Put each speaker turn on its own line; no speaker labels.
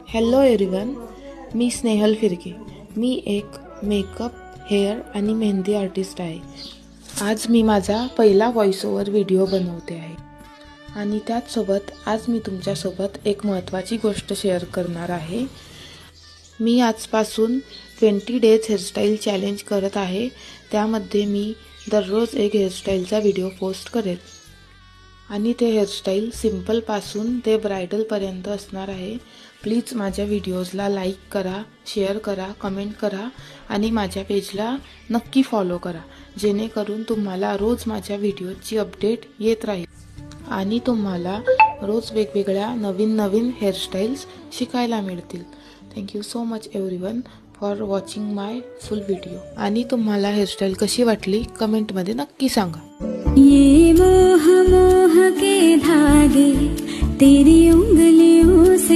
Hello everyone, मी स्नेहल फिरके। मी एक makeup, hair आणि मेहंदी आर्टिस्ट आहे। आज मी माझा पहिला व्हॉइस ओव्हर व्हिडिओ बनवते आहे आणि त्याचसोबत आज मी तुमच्यासोबत एक महत्त्वाची गोष्ट शेअर करणार आहे। मी आजपासून 20 डेज हेअरस्टाईल चॅलेंज करत आहे। त्यामध्ये मी दररोज एक हेअरस्टाईलचा व्हिडिओ पोस्ट करेल आणि ते हेअरस्टाईल सिंपलपासून ते ब्रायडलपर्यंत असणार आहे। प्लीज माझ्या व्हिडिओजला लाईक करा, शेअर करा, कमेंट करा आणि माझ्या पेजला नक्की फॉलो करा, जेणेकरून तुम्हाला रोज माझ्या व्हिडिओची अपडेट येत राहील आणि तुम्हाला रोज वेगवेगळ्या नवीन हेअरस्टाईल्स शिकायला मिळतील। Thank you so much everyone for watching my full video. आणि तुम्हाला हेअरस्टाईल कशी वाटली कमेंटमध्ये नक्की सांगा।
ये मोह मोह के धागे तेरी उंगलियों से